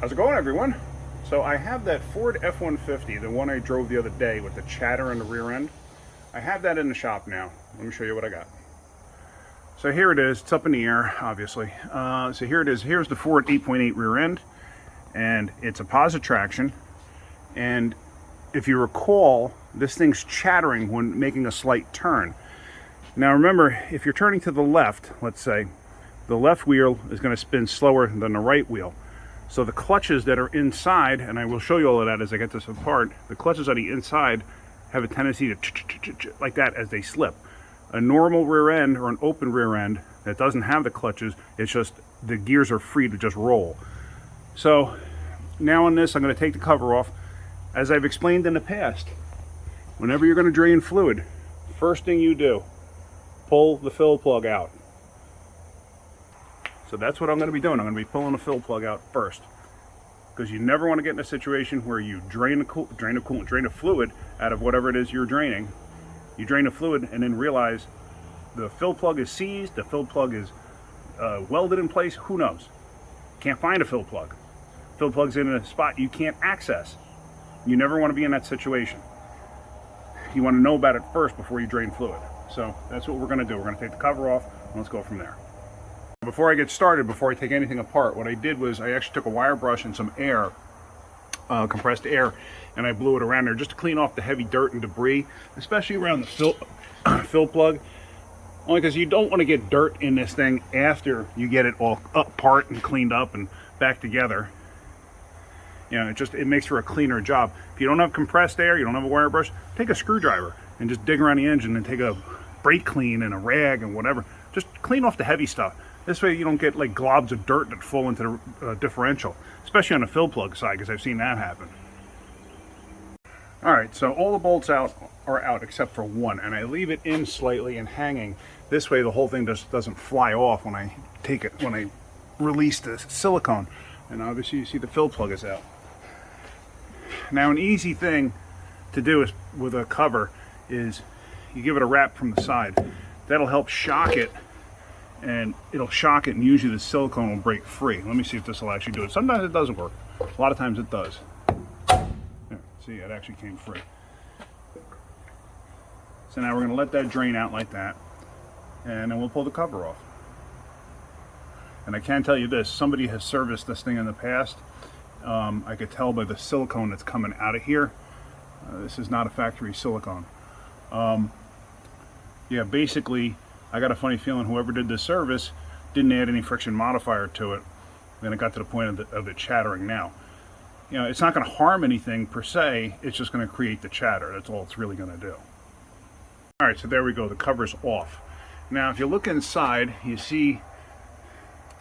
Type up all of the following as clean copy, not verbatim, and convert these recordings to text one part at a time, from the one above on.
How's it going, everyone? So I have that Ford F-150, the one I drove the other day with the chatter in the rear end. I have that in the shop now. Let me show you what I got. So here it is. It's up in the air, obviously. So here it is. Here's the Ford 8.8 rear end, and it's a positive traction. And if you recall, this thing's chattering when making a slight turn. Now remember, if you're turning to the left, let's say, the left wheel is going to spin slower than the right wheel. So the clutches that are inside, and I will show you all of that as I get this apart, the clutches on the inside have a tendency to like that as they slip. A normal rear end or an open rear end that doesn't have the clutches, it's just the gears are free to just roll. So now on this, I'm going to take the cover off. As I've explained in the past, whenever you're going to drain fluid, first thing you do, pull the fill plug out. So that's what I'm going to be doing. I'm going to be pulling the fill plug out first, because you never want to get in a situation where you drain the fluid out of whatever it is you're draining. You drain the fluid and then realize the fill plug is seized, the fill plug is welded in place. Who knows? Can't find a fill plug. Fill plug's in a spot you can't access. You never want to be in that situation. You want to know about it first before you drain fluid. So that's what we're going to do. We're going to take the cover off and let's go from there. Before I get started, before I take anything apart, what I did was I actually took a wire brush and some air, compressed air, and I blew it around there just to clean off the heavy dirt and debris, especially around the fill plug. Only because you don't want to get dirt in this thing after you get it all apart and cleaned up and back together. You know, it makes for a cleaner job. If you don't have compressed air, you don't have a wire brush, take a screwdriver and just dig around the engine and take a brake clean and a rag and whatever. Just clean off the heavy stuff. This way you don't get like globs of dirt that fall into the differential, especially on the fill plug side, because I've seen that happen. All right, so all the bolts are out except for one, and I leave it in slightly and hanging. This way the whole thing just doesn't fly off when I release the silicone. And obviously you see the fill plug is out. Now an easy thing to do is with a cover is you give it a wrap from the side. That'll help shock it, and it'll shock it, and usually the silicone will break free. Let me see if this will actually do it. Sometimes it doesn't work. A lot of times it does. There, see, it actually came free. So now we're going to let that drain out like that, and then we'll pull the cover off. And I can tell you this, somebody has serviced this thing in the past. I could tell by the silicone that's coming out of here. This is not a factory silicone. Yeah, basically, I got a funny feeling whoever did this service didn't add any friction modifier to it. Then it got to the point of it chattering now. You know, it's not going to harm anything per se, it's just going to create the chatter. That's all it's really going to do. All right, so there we go, the cover's off. Now, if you look inside, you see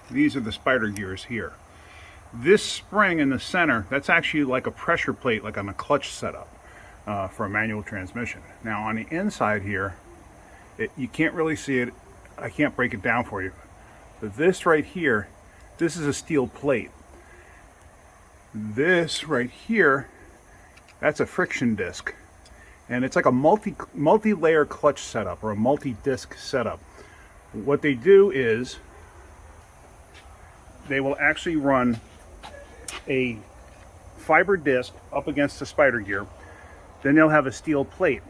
these are the spider gears here. This spring in the center, that's actually like a pressure plate, like on a clutch setup for a manual transmission. Now, on the inside here, you can't really see it. I can't break it down for you. But this right here, this is a steel plate. This right here, that's a friction disc. And it's like a multi-layer clutch setup or a multi-disc setup. What they do is they will actually run a fiber disc up against the spider gear. Then they'll have a steel plate.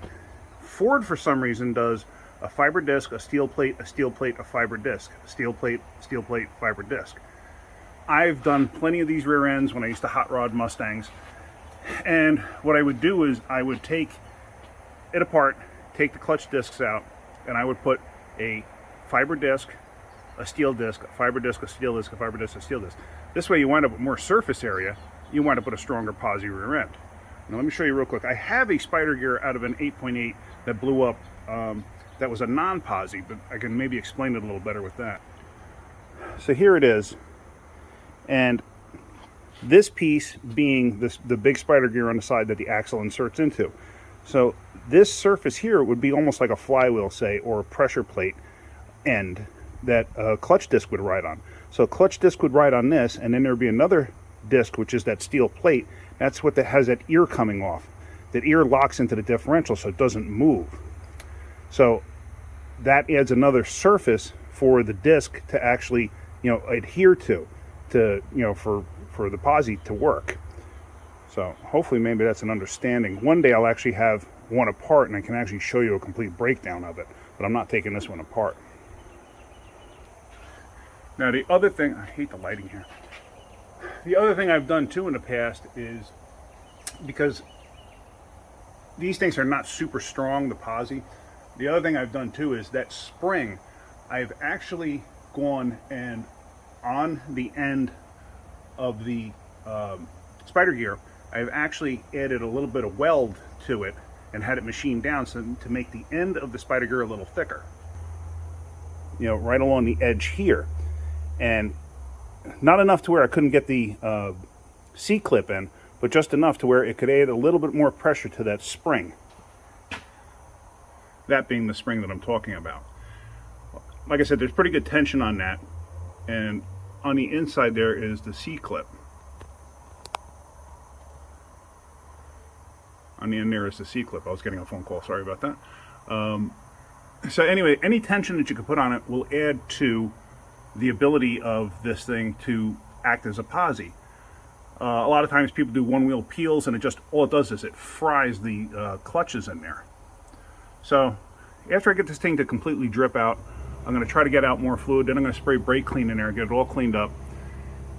Ford, for some reason, does a fiber disc, a steel plate, a steel plate, a fiber disc, steel plate, fiber disc. I've done plenty of these rear ends when I used to hot rod Mustangs. And what I would do is I would take it apart, take the clutch discs out, and I would put a fiber disc, a steel disc, a fiber disc, a steel disc, a fiber disc, a steel disc. This way you wind up with more surface area. You wind up with a stronger posi rear end. Now let me show you real quick. I have a spider gear out of an 8.8 that blew up. That was a non-posi, but I can maybe explain it a little better with that. So here it is, and this piece being the big spider gear on the side that the axle inserts into. So this surface here would be almost like a flywheel, say, or a pressure plate end that a clutch disc would ride on. So a clutch disc would ride on this, and then there would be another disc, which is that steel plate. That's what has that ear coming off. That ear locks into the differential so it doesn't move. So that adds another surface for the disc to actually, adhere to, for for the posi to work. So hopefully maybe that's an understanding. One day I'll actually have one apart and I can actually show you a complete breakdown of it, but I'm not taking this one apart. Now the other thing, I hate the lighting here. The other thing I've done too in the past is, because these things are not super strong, the posi, the other thing I've done too is that spring, I've actually gone and on the end of the spider gear, I've actually added a little bit of weld to it and had it machined down so to make the end of the spider gear a little thicker. You know, right along the edge here. And not enough to where I couldn't get the C-clip in, but just enough to where it could add a little bit more pressure to that spring. That being the spring that I'm talking about. Like I said, there's pretty good tension on that. And on the inside there is the C-clip. On the end there is the C-clip. I was getting a phone call, sorry about that. So anyway, any tension that you can put on it will add to the ability of this thing to act as a posi. A lot of times people do one wheel peels and it just, all it does is it fries the clutches in there. So after I get this thing to completely drip out, I'm going to try to get out more fluid, then I'm going to spray brake clean in there, get it all cleaned up.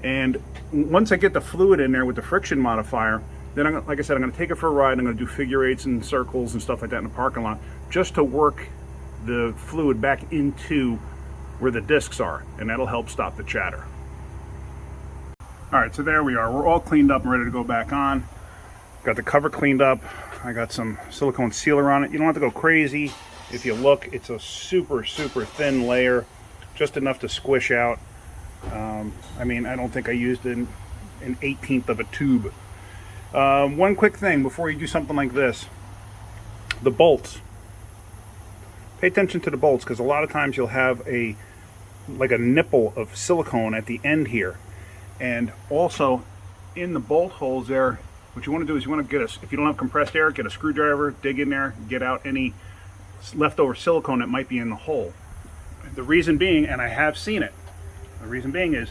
And once I get the fluid in there with the friction modifier, then like I said, I'm going to take it for a ride. I'm going to do figure eights and circles and stuff like that in the parking lot, just to work the fluid back into where the discs are, and that'll help stop the chatter. All right, so there we are. We're all cleaned up and ready to go back on. Got the cover cleaned up. I got some silicone sealer on it. You don't have to go crazy. If you look, it's a super, super thin layer, just enough to squish out. I mean, I don't think I used an 1/18 of a tube. One quick thing before you do something like this, the bolts. Pay attention to the bolts, because a lot of times you'll have like a nipple of silicone at the end here. And also in the bolt holes there, what you want to do is you want to get if you don't have compressed air, get a screwdriver, dig in there, get out any leftover silicone that might be in the hole. The reason being, and I have seen it, the reason being is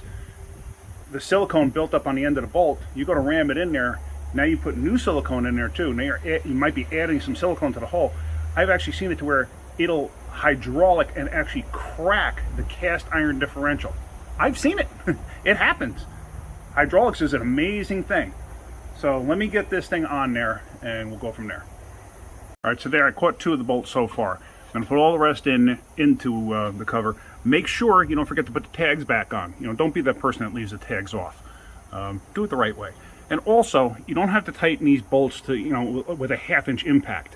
the silicone built up on the end of the bolt, you go to ram it in there, now you put new silicone in there too. Now you might be adding some silicone to the hole. I've actually seen it to where it'll hydraulic and actually crack the cast iron differential. I've seen it. It happens. Hydraulics is an amazing thing. So let me get this thing on there and we'll go from there. All right, so there, I caught 2 of the bolts so far. I'm going to put all the rest into the cover. Make sure you don't forget to put the tags back on. You know, don't be that person that leaves the tags off. Do it the right way. And also, you don't have to tighten these bolts to, you know, with a 1/2 impact.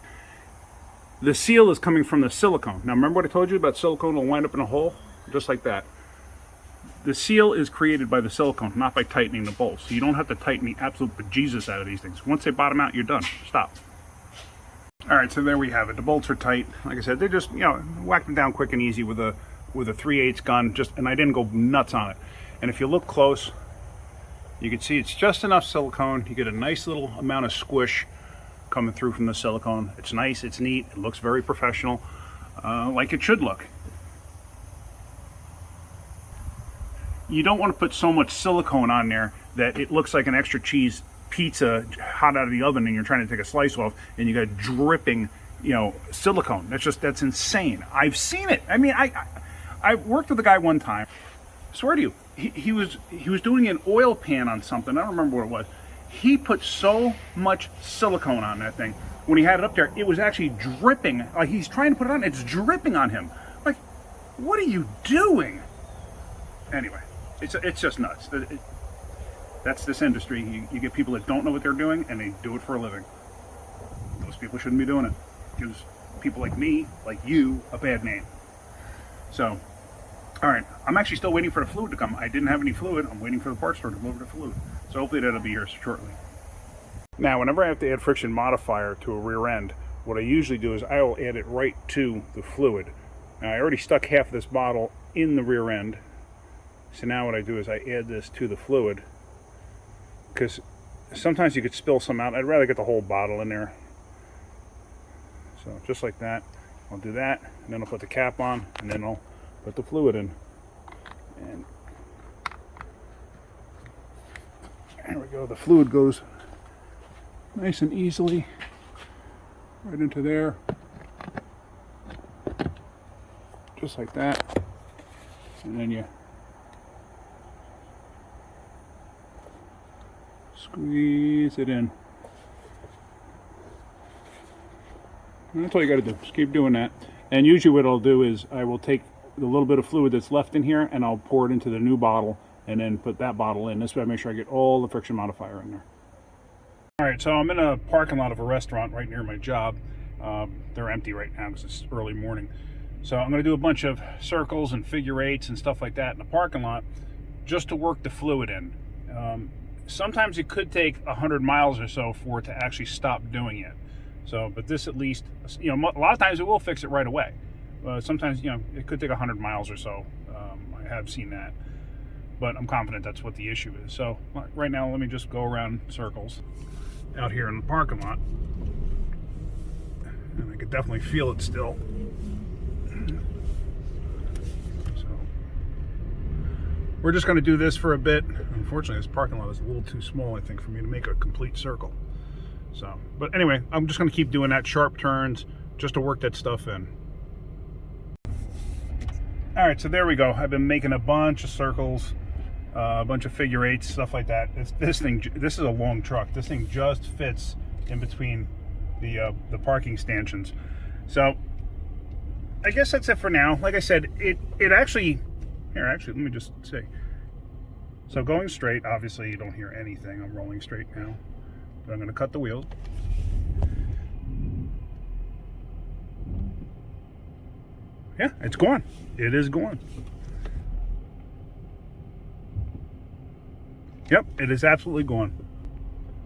The seal is coming from the silicone. Now, remember what I told you about silicone will wind up in a hole? Just like that. The seal is created by the silicone, not by tightening the bolts. So you don't have to tighten the absolute bejesus out of these things. Once they bottom out, you're done. Stop. All right, so there we have it. The bolts are tight. Like I said, they're just, you know, whack them down quick and easy with a 3/8 gun. And I didn't go nuts on it. And if you look close, you can see it's just enough silicone. You get a nice little amount of squish coming through from the silicone. It's nice, it's neat, it looks very professional, like it should look. You don't want to put so much silicone on there that it looks like an extra cheese pizza hot out of the oven and you're trying to take a slice off and you got dripping, you know, silicone. That's insane. I've seen it. I mean, I worked with a guy one time, I swear to you, he was doing an oil pan on something, I don't remember what it was. He put so much silicone on that thing. When he had it up there, it was actually dripping. Like he's trying to put it on, it's dripping on him. Like, what are you doing? Anyway, it's just nuts. That's this industry. You get people that don't know what they're doing and they do it for a living. Those people shouldn't be doing it. It gives people like me, like you, a bad name. So, all right, I'm actually still waiting for the fluid to come. I didn't have any fluid. I'm waiting for the parts store to deliver the fluid. So hopefully that'll be here shortly. Now, whenever I have to add friction modifier to a rear end, what I usually do is I will add it right to the fluid. Now, I already stuck half of this bottle in the rear end. So now what I do is I add this to the fluid, because sometimes you could spill some out. I'd rather get the whole bottle in there. So just like that, I'll do that, and then I'll put the cap on, and then I'll put the fluid in. And There we go. The fluid goes nice and easily right into there. Just like that. And then you squeeze it in. And that's all you got to do. Just keep doing that. And usually what I'll do is I will take the little bit of fluid that's left in here and I'll pour it into the new bottle and then put that bottle in. This way I make sure I get all the friction modifier in there. Alright, so I'm in a parking lot of a restaurant right near my job. They're empty right now because it's early morning. So I'm going to do a bunch of circles and figure eights and stuff like that in the parking lot just to work the fluid in. Sometimes it could take 100 miles or so for it to actually stop doing it. So, but this at least, you know, a lot of times it will fix it right away. Sometimes, you know, it could take 100 miles or so. I have seen that. But I'm confident that's what the issue is. So right now, let me just go around circles out here in the parking lot. And I could definitely feel it still. So we're just going to do this for a bit. Unfortunately, this parking lot is a little too small, I think, for me to make a complete circle. So, but anyway, I'm just going to keep doing that, sharp turns, just to work that stuff in. All right, so there we go. I've been making a bunch of circles, a bunch of figure eights, stuff like that. This is a long truck. This thing just fits in between the parking stanchions. So I guess that's it for now. Like I said, it actually, here, actually, let me just say. So going straight, obviously you don't hear anything. I'm rolling straight now. But I'm going to cut the wheels. Yeah, it's gone. It is gone. Yep, it is absolutely gone.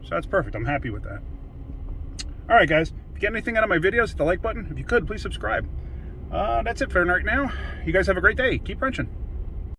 So that's perfect. I'm happy with that. All right, guys. If you get anything out of my videos, hit the like button. If you could, please subscribe. That's it for right now. You guys have a great day. Keep wrenching.